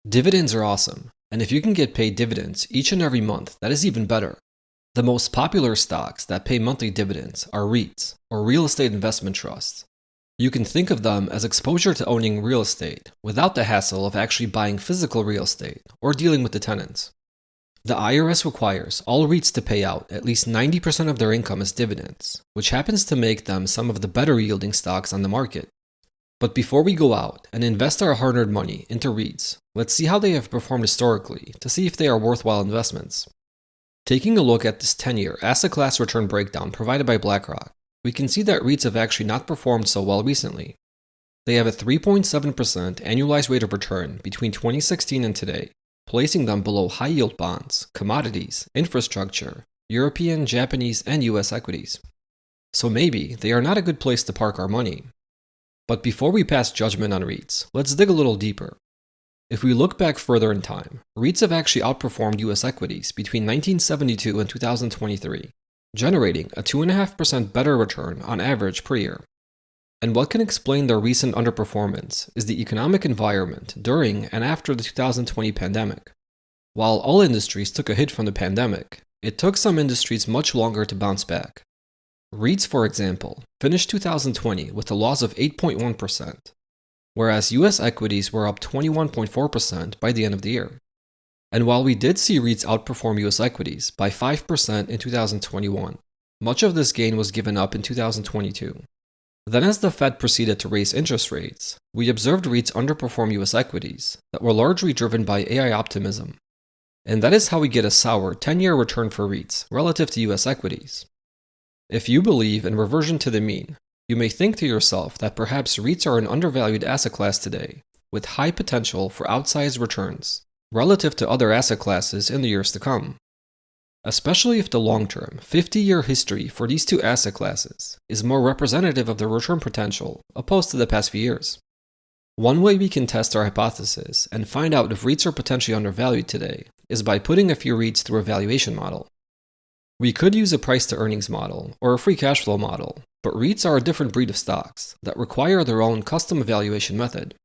Dividends are awesome, and if you can get paid dividends each and every month, that is even better. The most popular stocks that pay monthly dividends are REITs, or real estate investment trusts. You can think of them as exposure to owning real estate without the hassle of actually buying physical real estate or dealing with the tenants. The IRS requires all REITs to pay out at least 90% of their income as dividends, which happens to make them some of the better yielding stocks on the market. But before we go out and invest our hard-earned money into REITs, let's see how they have performed historically to see if they are worthwhile investments. Taking a look at this 10-year asset class return breakdown provided by BlackRock, we can see that REITs have actually not performed so well recently. They have a 3.7% annualized rate of return between 2016 and today, placing them below high-yield bonds, commodities, infrastructure, European, Japanese, and US equities. So maybe they are not a good place to park our money. But before we pass judgment on REITs, let's dig a little deeper. If we look back further in time, REITs have actually outperformed US equities between 1972 and 2023, generating a 2.5% better return on average per year. And what can explain their recent underperformance is the economic environment during and after the 2020 pandemic. While all industries took a hit from the pandemic, it took some industries much longer to bounce back. REITs, for example, finished 2020 with a loss of 8.1%, whereas US equities were up 21.4% by the end of the year. And while we did see REITs outperform US equities by 5% in 2021, much of this gain was given up in 2022. Then as the Fed proceeded to raise interest rates, we observed REITs underperform US equities that were largely driven by AI optimism. And that is how we get a sour 10-year return for REITs relative to US equities. If you believe in reversion to the mean, you may think to yourself that perhaps REITs are an undervalued asset class today, with high potential for outsized returns relative to other asset classes in the years to come. Especially if the long-term, 50-year history for these two asset classes is more representative of their return potential opposed to the past few years. One way we can test our hypothesis and find out if REITs are potentially undervalued today is by putting a few REITs through a valuation model. We could use a price-to-earnings model or a free cash flow model, but REITs are a different breed of stocks that require their own custom valuation method.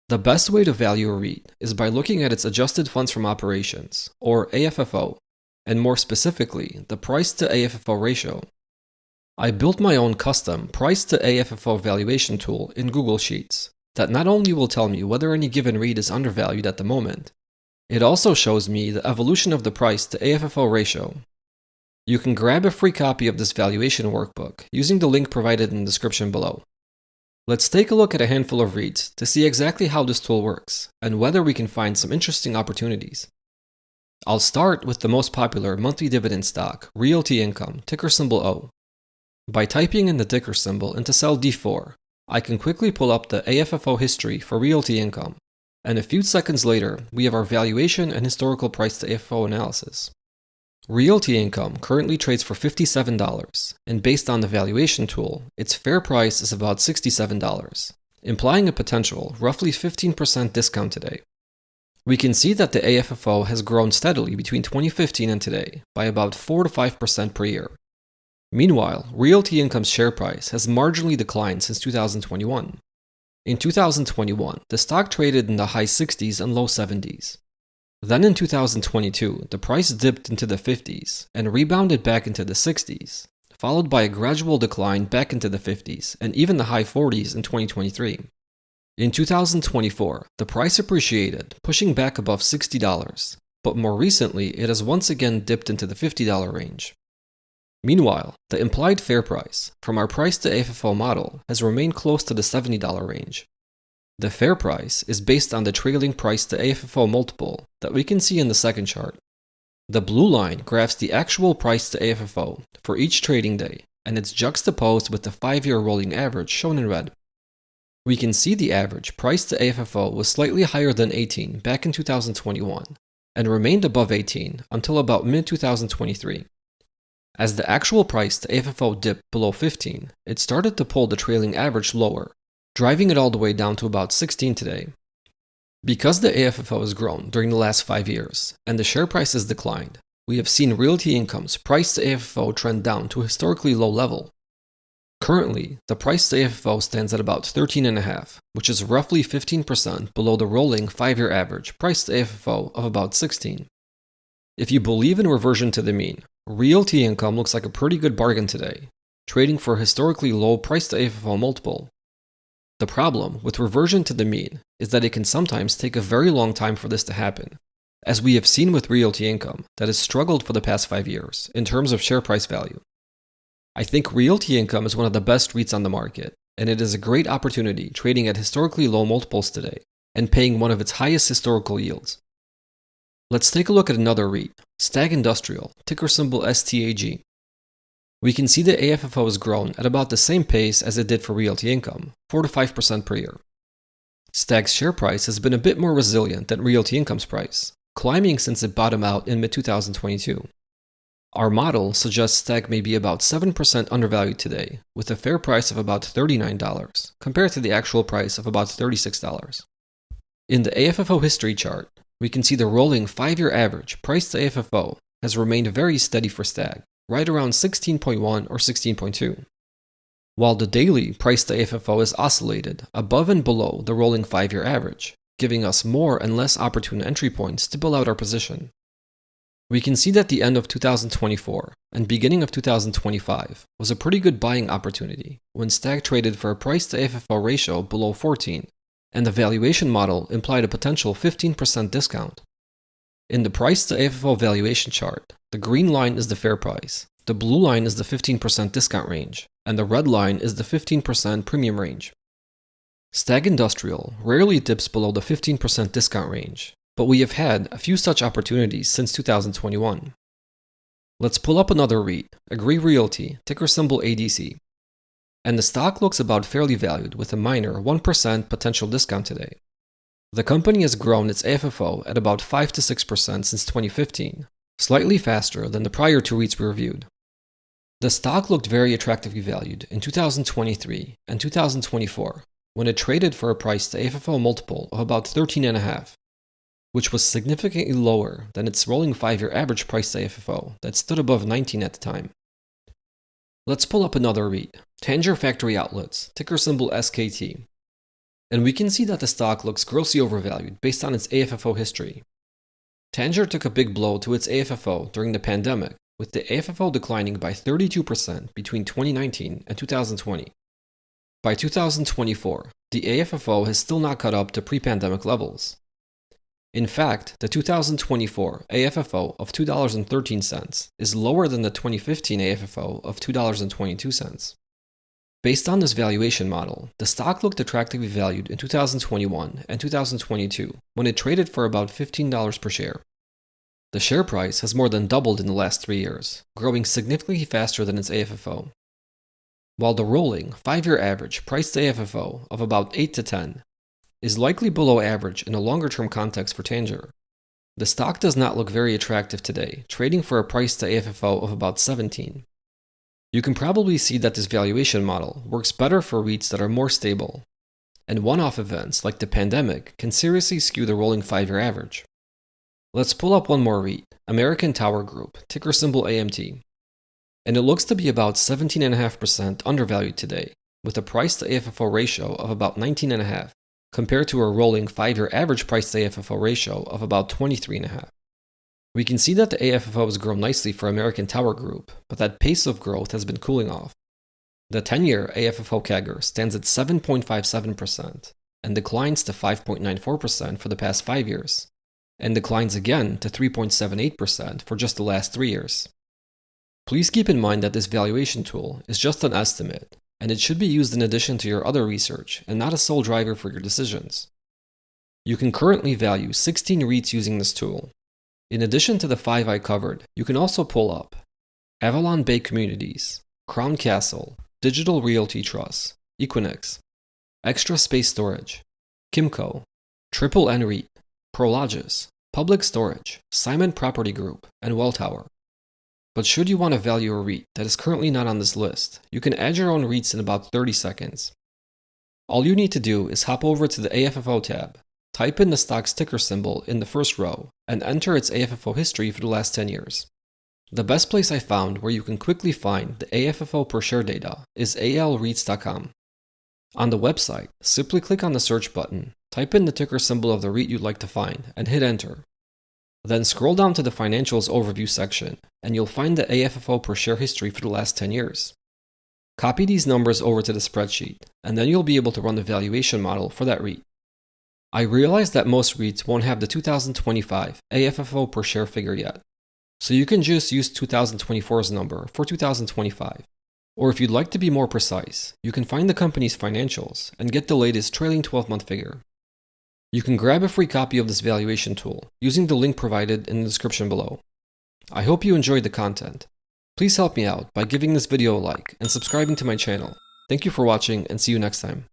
The best way to value a REIT is by looking at its adjusted funds from operations, or AFFO, and more specifically, the price-to-AFFO ratio. I built my own custom price-to-AFFO valuation tool in Google Sheets that not only will tell me whether any given REIT is undervalued at the moment, it also shows me the evolution of the price-to-AFFO ratio. You can grab a free copy of this valuation workbook using the link provided in the description below. Let's take a look at a handful of REITs to see exactly how this tool works and whether we can find some interesting opportunities. I'll start with the most popular monthly dividend stock, Realty Income, ticker symbol O. By typing in the ticker symbol into cell D4, I can quickly pull up the AFFO history for Realty Income, and a few seconds later, we have our valuation and historical price to AFFO analysis. Realty Income currently trades for $57, and based on the valuation tool, its fair price is about $67, implying a potential roughly 15% discount today. We can see that the AFFO has grown steadily between 2015 and today by about 4 to 5% per year. Meanwhile, Realty Income's share price has marginally declined since 2021. In 2021, the stock traded in the high 60s and low 70s. Then in 2022, the price dipped into the 50s and rebounded back into the 60s, followed by a gradual decline back into the 50s and even the high 40s in 2023. In 2024, the price appreciated, pushing back above $60, but more recently it has once again dipped into the $50 range. Meanwhile, the implied fair price from our price to AFFO model has remained close to the $70 range. The fair price is based on the trailing price to AFFO multiple that we can see in the second chart. The blue line graphs the actual price to AFFO for each trading day, and it's juxtaposed with the 5-year rolling average shown in red. We can see the average price to AFFO was slightly higher than 18 back in 2021, and remained above 18 until about mid-2023. As the actual price to AFFO dipped below 15, it started to pull the trailing average lower, driving it all the way down to about 16 today. Because the AFFO has grown during the last 5 years, and the share price has declined, we have seen Realty Income's price to AFFO trend down to a historically low level. Currently, the price to AFFO stands at about 13.5, which is roughly 15% below the rolling 5-year average price to AFFO of about 16. If you believe in reversion to the mean, Realty income looks like a pretty good bargain today, trading for a historically low price to AFFO multiple. The problem with reversion to the mean is that it can sometimes take a very long time for this to happen, as we have seen with Realty income that has struggled for the past 5 years in terms of share price value. I think Realty income is one of the best REITs on the market, and it is a great opportunity trading at historically low multiples today and paying one of its highest historical yields. Let's take a look at another REIT, STAG Industrial, ticker symbol STAG. We can see that AFFO has grown at about the same pace as it did for Realty income, 4 to 5% per year. STAG's share price has been a bit more resilient than Realty income's price, climbing since it bottomed out in mid-2022. Our model suggests STAG may be about 7% undervalued today, with a fair price of about $39, compared to the actual price of about $36. In the AFFO history chart, we can see the rolling 5-year average price to AFFO has remained very steady for STAG, right around 16.1 or 16.2, while the daily price to AFFO is oscillated above and below the rolling 5-year average, giving us more and less opportune entry points to build out our position. We can see that the end of 2024 and beginning of 2025 was a pretty good buying opportunity when STAG traded for a price to AFFO ratio below 14, and the valuation model implied a potential 15% discount. In the price to AFFO valuation chart, the green line is the fair price, the blue line is the 15% discount range, and the red line is the 15% premium range. STAG Industrial rarely dips below the 15% discount range, but we have had a few such opportunities since 2021. Let's pull up another REIT, Agree Realty, ticker symbol ADC. And the stock looks about fairly valued with a minor 1% potential discount today. The company has grown its AFFO at about 5 to 6% since 2015, slightly faster than the prior 2 REITs we reviewed. The stock looked very attractively valued in 2023 and 2024 when it traded for a price to AFFO multiple of about 13.5, which was significantly lower than its rolling 5-year average price to AFFO that stood above 19 at the time. Let's pull up another REIT, Tanger Factory Outlets, ticker symbol SKT. And we can see that the stock looks grossly overvalued based on its AFFO history. Tanger took a big blow to its AFFO during the pandemic, with the AFFO declining by 32% between 2019 and 2020. By 2024, the AFFO has still not caught up to pre-pandemic levels. In fact, the 2024 AFFO of $2.13 is lower than the 2015 AFFO of $2.22. Based on this valuation model, the stock looked attractively valued in 2021 and 2022 when it traded for about $15 per share. The share price has more than doubled in the last 3 years, growing significantly faster than its AFFO. While the rolling 5-year average price to AFFO of about 8 to 10 is likely below average in a longer-term context for Tanger, the stock does not look very attractive today, trading for a price to AFFO of about 17. You can probably see that this valuation model works better for REITs that are more stable, and one-off events like the pandemic can seriously skew the rolling 5-year average. Let's pull up one more REIT, American Tower Group, ticker symbol AMT. And it looks to be about 17.5% undervalued today, with a price to AFFO ratio of about 19.5, compared to a rolling 5-year average price to AFFO ratio of about 23.5. We can see that the AFFO has grown nicely for American Tower Group, but that pace of growth has been cooling off. The 10-year AFFO CAGR stands at 7.57% and declines to 5.94% for the past 5 years, and declines again to 3.78% for just the last 3 years. Please keep in mind that this valuation tool is just an estimate, and it should be used in addition to your other research and not a sole driver for your decisions. You can currently value 16 REITs using this tool. In addition to the 5 I covered, you can also pull up Avalon Bay Communities, Crown Castle, Digital Realty Trust, Equinix, Extra Space Storage, Kimco, Triple N REIT, Prologis, Public Storage, Simon Property Group, and Welltower. But should you want to value a REIT that is currently not on this list, you can add your own REITs in about 30 seconds. All you need to do is hop over to the AFFO tab, type in the stock's ticker symbol in the first row, and enter its AFFO history for the last 10 years. The best place I found where you can quickly find the AFFO per share data is alreits.com. On the website, simply click on the search button, type in the ticker symbol of the REIT you'd like to find, and hit enter. Then scroll down to the Financials Overview section, and you'll find the AFFO per share history for the last 10 years. Copy these numbers over to the spreadsheet, and then you'll be able to run the valuation model for that REIT. I realize that most REITs won't have the 2025 AFFO per share figure yet, so you can just use 2024's number for 2025. Or if you'd like to be more precise, you can find the company's financials and get the latest trailing 12-month figure. You can grab a free copy of this valuation tool using the link provided in the description below. I hope you enjoyed the content. Please help me out by giving this video a like and subscribing to my channel. Thank you for watching and see you next time.